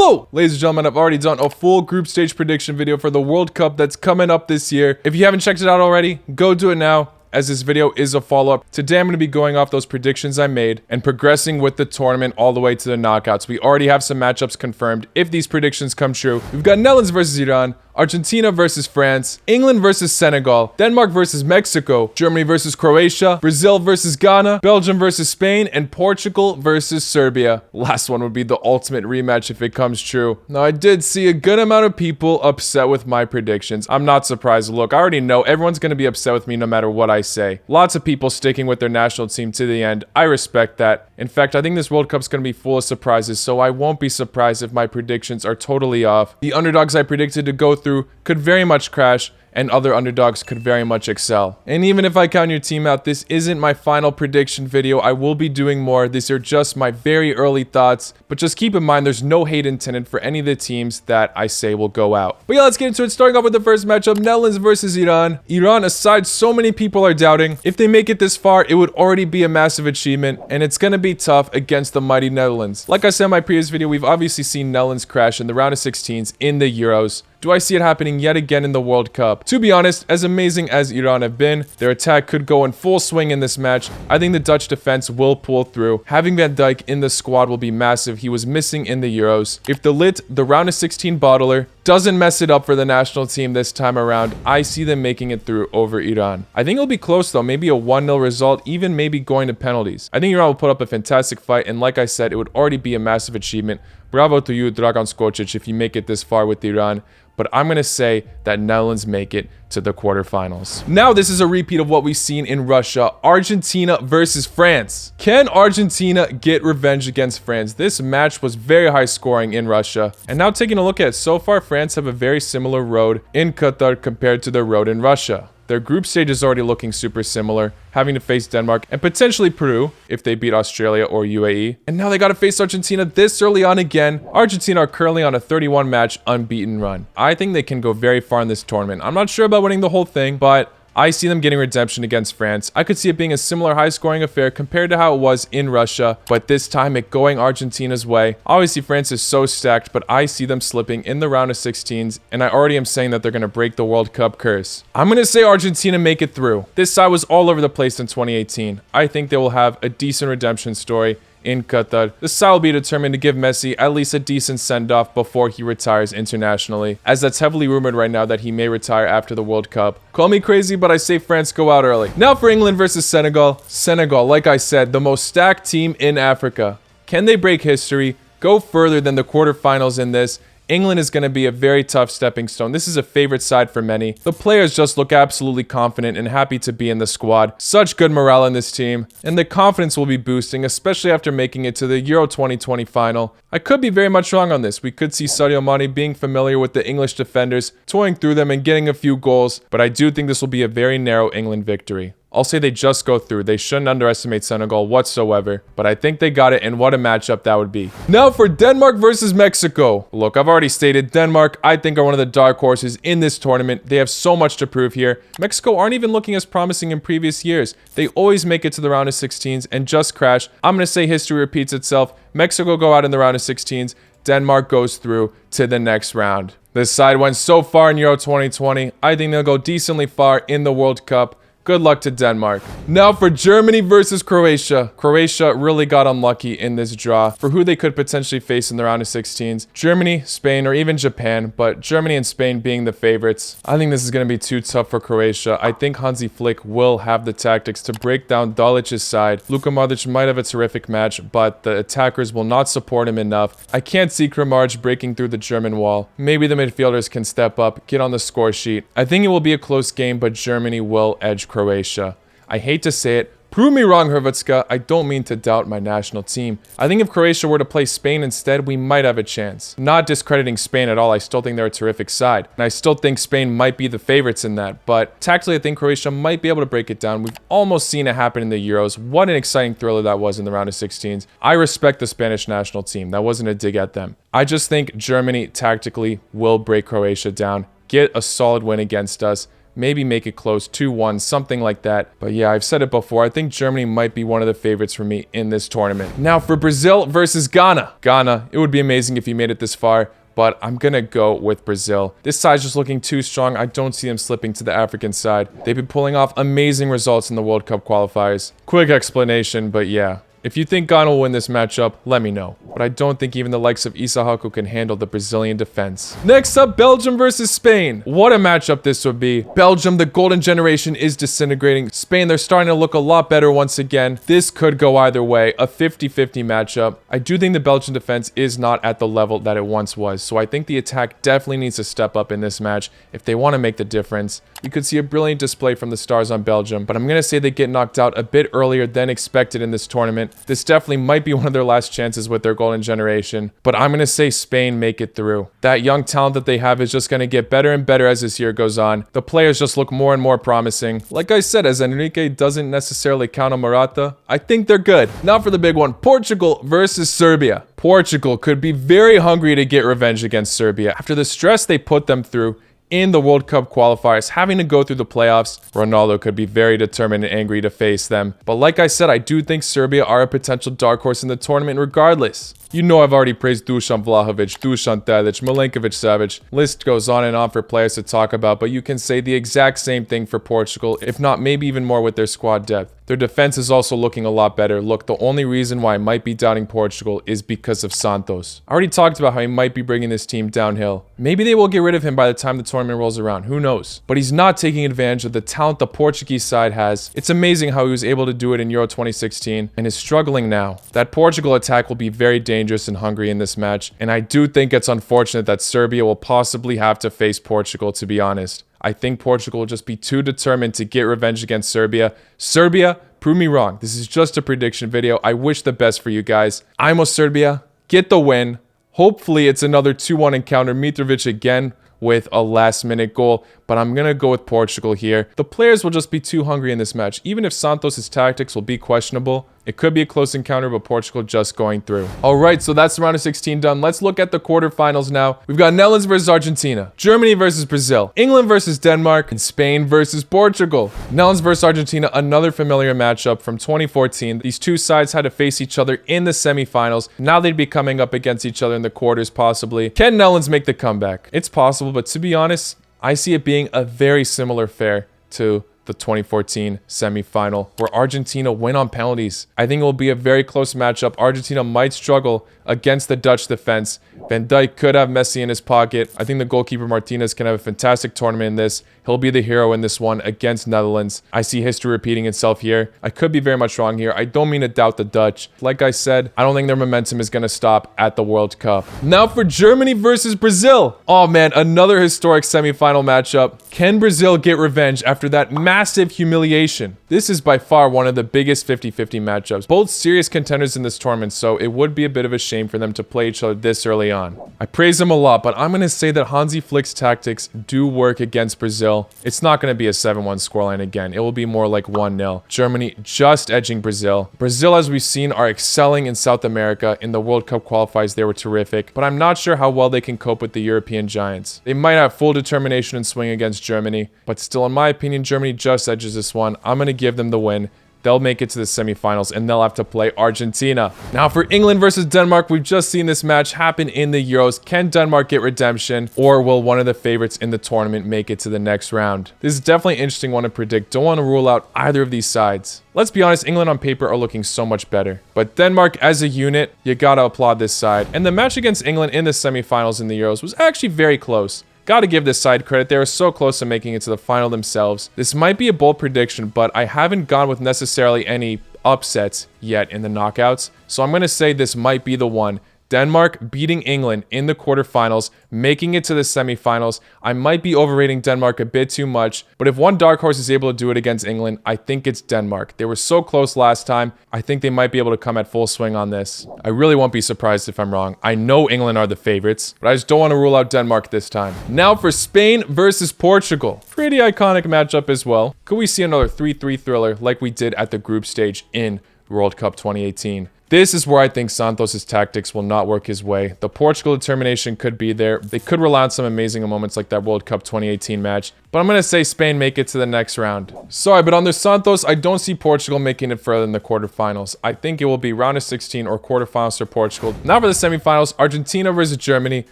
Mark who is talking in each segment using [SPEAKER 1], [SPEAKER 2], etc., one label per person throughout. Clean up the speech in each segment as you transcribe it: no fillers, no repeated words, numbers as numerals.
[SPEAKER 1] Hello, ladies and gentlemen, I've already done a full group stage prediction video for the World Cup that's coming up this year. If you haven't checked it out already, go do it now, as this video is a follow-up. Today I'm going to be going off those predictions I made and progressing with the tournament all the way to the knockouts. We already have some matchups confirmed if these predictions come true. We've got Netherlands versus Iran, Argentina versus France, England versus Senegal, Denmark versus Mexico, Germany versus Croatia, Brazil versus Ghana, Belgium versus Spain, and Portugal versus Serbia. Last one would be the ultimate rematch if it comes true. Now, I did see a good amount of people upset with my predictions. I'm not surprised. Look, I already know everyone's going to be upset with me no matter what I say. Lots of people sticking with their national team to the end. I respect that. In fact, I think this World Cup's going to be full of surprises, so I won't be surprised if my predictions are totally off. The underdogs I predicted to go through could very much crash, and other underdogs could very much excel. And even if I count your team out, this isn't my final prediction video. I will be doing more. These are just my very early thoughts, but just keep in mind there's no hate intended for any of the teams that I say will go out. But yeah, let's get into it. Starting off with the first matchup, Netherlands versus Iran. Iran, aside, so many people are doubting. If they make it this far, it would already be a massive achievement, and it's going to be tough against the mighty Netherlands. Like I said in my previous video, we've obviously seen Netherlands crash in the round of 16s in the Euros. Do I see it happening yet again in the World Cup? To be honest, as amazing as Iran have been, their attack could go in full swing in this match. I think the Dutch defense will pull through. Having Van Dijk in the squad will be massive. He was missing in the Euros. If the round of 16 bottler, doesn't mess it up for the national team this time around, I see them making it through over Iran. I think it'll be close though, maybe a 1-0 result, even maybe going to penalties. I think Iran will put up a fantastic fight, and like I said, it would already be a massive achievement. Bravo to you, Dragan Skocic, if you make it this far with Iran. But I'm going to say that Netherlands make it to the quarterfinals. Now, this is a repeat of what we've seen in Russia. Argentina versus France. Can Argentina get revenge against France? This match was very high scoring in Russia. And now taking a look at it, so far France have a very similar road in Qatar compared to their road in Russia. Their group stage is already looking super similar, having to face Denmark and potentially Peru if they beat Australia or UAE. And now they got to face Argentina this early on again. Argentina are currently on a 31-match unbeaten run. I think they can go very far in this tournament. I'm not sure about winning the whole thing, but I see them getting redemption against France. I could see it being a similar high-scoring affair compared to how it was in Russia, but this time it going Argentina's way. Obviously, France is so stacked, but I see them slipping in the round of 16s, and I already am saying that they're going to break the World Cup curse. I'm going to say Argentina make it through. This side was all over the place in 2018. I think they will have a decent redemption story in Qatar. The side will be determined to give Messi at least a decent send-off before he retires internationally, as that's heavily rumored right now that he may retire after the World Cup. Call me crazy, but I say France go out early. Now for England versus Senegal. Senegal, like I said, the most stacked team in Africa. Can they break history, go further than the quarterfinals in this? England is going to be a very tough stepping stone. This is a favorite side for many. The players just look absolutely confident and happy to be in the squad. Such good morale in this team. And the confidence will be boosting, especially after making it to the Euro 2020 final. I could be very much wrong on this. We could see Sadio Mane being familiar with the English defenders, toying through them and getting a few goals. But I do think this will be a very narrow England victory. I'll say they just go through. They shouldn't underestimate Senegal whatsoever, but I think they got it, and what a matchup that would be. Now for Denmark versus Mexico. Look, I've already stated Denmark, I think, are one of the dark horses in this tournament. They have so much to prove here. Mexico aren't even looking as promising in previous years. They always make it to the round of 16s and just crash. I'm going to say history repeats itself. Mexico go out in the round of 16s. Denmark goes through to the next round. This side went so far in Euro 2020. I think they'll go decently far in the World Cup. Good luck to Denmark. Now for Germany versus Croatia. Croatia really got unlucky in this draw for who they could potentially face in the round of 16s. Germany, Spain, or even Japan, but Germany and Spain being the favorites. I think this is going to be too tough for Croatia. I think Hansi Flick will have the tactics to break down Dalic's side. Luka Modric might have a terrific match, but the attackers will not support him enough. I can't see Kramaric breaking through the German wall. Maybe the midfielders can step up, get on the score sheet. I think it will be a close game, but Germany will edge Croatia. I hate to say it. Prove me wrong, Hrvatska. I don't mean to doubt my national team. I think if Croatia were to play Spain instead, we might have a chance. Not discrediting Spain at all. I still think they're a terrific side. And I still think Spain might be the favorites in that. But tactically, I think Croatia might be able to break it down. We've almost seen it happen in the Euros. What an exciting thriller that was in the round of 16s. I respect the Spanish national team. That wasn't a dig at them. I just think Germany tactically will break Croatia down, get a solid win against us, maybe make it close, 2-1, something like that. But yeah, I've said it before. I think Germany might be one of the favorites for me in this tournament. Now for Brazil versus Ghana. Ghana, it would be amazing if you made it this far, but I'm gonna go with Brazil. This side's just looking too strong. I don't see them slipping to the African side. They've been pulling off amazing results in the World Cup qualifiers. Quick explanation, but yeah. If you think Ghana will win this matchup, let me know. But I don't think even the likes of Issa Haku can handle the Brazilian defense. Next up, Belgium versus Spain. What a matchup this would be. Belgium, the golden generation is disintegrating. Spain, they're starting to look a lot better once again. This could go either way. A 50-50 matchup. I do think the Belgian defense is not at the level that it once was. So I think the attack definitely needs to step up in this match if they want to make the difference. You could see a brilliant display from the stars on Belgium, but I'm going to say they get knocked out a bit earlier than expected in this tournament. This definitely might be one of their last chances with their golden generation, but I'm going to say Spain make it through. That young talent that they have is just going to get better and better as this year goes on. The players just look more and more promising. Like I said, as Enrique doesn't necessarily count on Morata, I think they're good. Now for the big one, Portugal versus Serbia. Portugal could be very hungry to get revenge against Serbia after the stress they put them through in the World Cup qualifiers, having to go through the playoffs. Ronaldo could be very determined and angry to face them. But like I said, I do think Serbia are a potential dark horse in the tournament regardless. You know I've already praised Dusan Vlahovic, Dusan Tadic, Milinkovic-Savic. List goes on and on for players to talk about, but you can say the exact same thing for Portugal, if not maybe even more with their squad depth. Their defense is also looking a lot better. Look, the only reason why I might be doubting Portugal is because of Santos. I already talked about how he might be bringing this team downhill. Maybe they will get rid of him by the time the tournament rolls around. Who knows? But he's not taking advantage of the talent the Portuguese side has. It's amazing how he was able to do it in Euro 2016 and is struggling now. That Portugal attack will be very dangerous and hungry in this match, and I do think it's unfortunate that Serbia will possibly have to face Portugal, to be honest. I think Portugal will just be too determined to get revenge against Serbia. Serbia, prove me wrong. This is just a prediction video. I wish the best for you guys. I'm Serbia. Get the win. Hopefully it's another 2-1 encounter. Mitrovic again with a last-minute goal, but I'm going to go with Portugal here. The players will just be too hungry in this match. Even if Santos' tactics will be questionable, it could be a close encounter, but Portugal just going through. All right, so that's the round of 16 done. Let's look at the quarterfinals now. We've got Netherlands versus Argentina, Germany versus Brazil, England versus Denmark, and Spain versus Portugal. Netherlands versus Argentina, another familiar matchup from 2014. These two sides had to face each other in the semifinals. Now they'd be coming up against each other in the quarters, possibly. Can Netherlands make the comeback? It's possible, but to be honest, I see it being a very similar fare to the 2014 semifinal where Argentina win on penalties. I think it will be a very close matchup. Argentina might struggle against the Dutch defense. Van Dijk could have Messi in his pocket. I think the goalkeeper Martinez can have a fantastic tournament in this. He'll be the hero in this one against Netherlands. I see history repeating itself here. I could be very much wrong here. I don't mean to doubt the Dutch. Like I said, I don't think their momentum is going to stop at the World Cup. Now for Germany versus Brazil. Oh man, another historic semifinal matchup. Can Brazil get revenge after that massive humiliation? This is by far one of the biggest 50-50 matchups. Both serious contenders in this tournament, so it would be a bit of a shame for them to play each other this early on. I praise them a lot, but I'm going to say that Hansi Flick's tactics do work against Brazil. It's not going to be a 7-1 scoreline again. It will be more like 1-0. Germany just edging Brazil. Brazil, as we've seen, are excelling in South America. In the World Cup qualifiers, they were terrific, but I'm not sure how well they can cope with the European giants. They might have full determination and swing against Germany, but still, in my opinion, Germany just edges this one. I'm going to give them the win. They'll make it to the semifinals, and they'll have to play Argentina. Now for England versus Denmark, we've just seen this match happen in the Euros. Can Denmark get redemption, or will one of the favorites in the tournament make it to the next round? This is definitely an interesting one to predict. Don't want to rule out either of these sides. Let's be honest, England on paper are looking so much better. But Denmark as a unit, you gotta applaud this side. And the match against England in the semifinals in the Euros was actually very close. Gotta give this side credit. They were so close to making it to the final themselves. This might be a bold prediction, but I haven't gone with necessarily any upsets yet in the knockouts. So I'm going to say this might be the one. Denmark beating England in the quarterfinals, making it to the semifinals. I might be overrating Denmark a bit too much, but if one dark horse is able to do it against England, I think it's Denmark. They were so close last time. I think they might be able to come at full swing on this. I really won't be surprised if I'm wrong. I know England are the favorites, but I just don't want to rule out Denmark this time. Now for Spain versus Portugal. Pretty iconic matchup as well. Could we see another 3-3 thriller like we did at the group stage in World Cup 2018? This is where I think Santos' tactics will not work his way. The Portugal determination could be there. They could rely on some amazing moments like that World Cup 2018 match. But I'm going to say Spain make it to the next round. Sorry, but under Santos, I don't see Portugal making it further than the quarterfinals. I think it will be round of 16 or quarterfinals for Portugal. Now for the semifinals, Argentina versus Germany,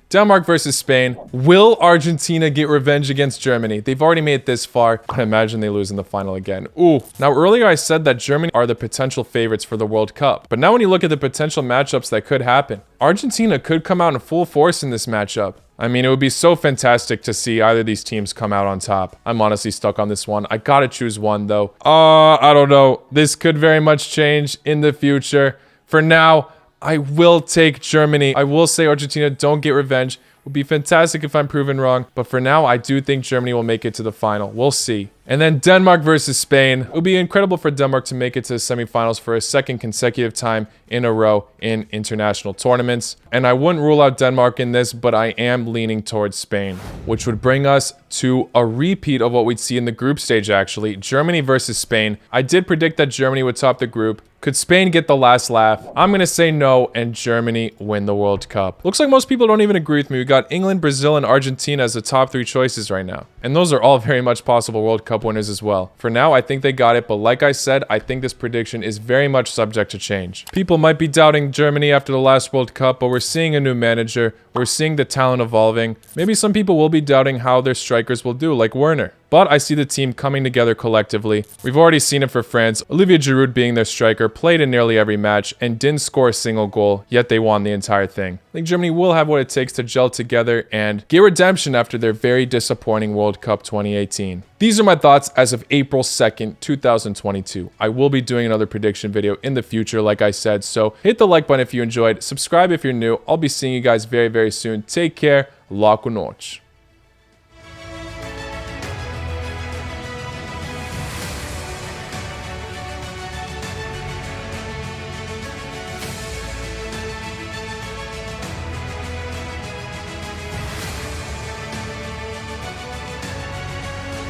[SPEAKER 1] Denmark versus Spain. Will Argentina get revenge against Germany? They've already made it this far. I imagine they lose in the final again. Ooh. Now earlier I said that Germany are the potential favorites for the World Cup. But now when you look at the potential matchups that could happen, Argentina could come out in full force in this matchup. I mean, it would be so fantastic to see either of these teams come out on top. I'm honestly stuck on this one. I gotta choose one, though. I don't know. This could very much change in the future. For now, I will take Germany. I will say Argentina don't get revenge. It would be fantastic if I'm proven wrong. But for now, I do think Germany will make it to the final. We'll see. And then Denmark versus Spain. It would be incredible for Denmark to make it to the semifinals for a second consecutive time in a row in international tournaments. And I wouldn't rule out Denmark in this, but I am leaning towards Spain, which would bring us to a repeat of what we'd see in the group stage, actually. Germany versus Spain. I did predict that Germany would top the group. Could Spain get the last laugh? I'm going to say no, and Germany win the World Cup. Looks like most people don't even agree with me. We got England, Brazil, and Argentina as the top 3 choices right now. And those are all very much possible World Cup winners as well. For now, I think they got it, but like I said, I think this prediction is very much subject to change. People might be doubting Germany after the last World Cup, but we're seeing a new manager. We're seeing the talent evolving. Maybe some people will be doubting how their strikers will do, like Werner. But I see the team coming together collectively. We've already seen it for France. Olivier Giroud being their striker, played in nearly every match and didn't score a single goal, yet they won the entire thing. I think Germany will have what it takes to gel together and get redemption after their very disappointing World Cup 2018. These are my thoughts as of April 2nd, 2022. I will be doing another prediction video in the future, like I said, so hit the like button if you enjoyed, subscribe if you're new. I'll be seeing you guys very, very soon. Take care. La con noite.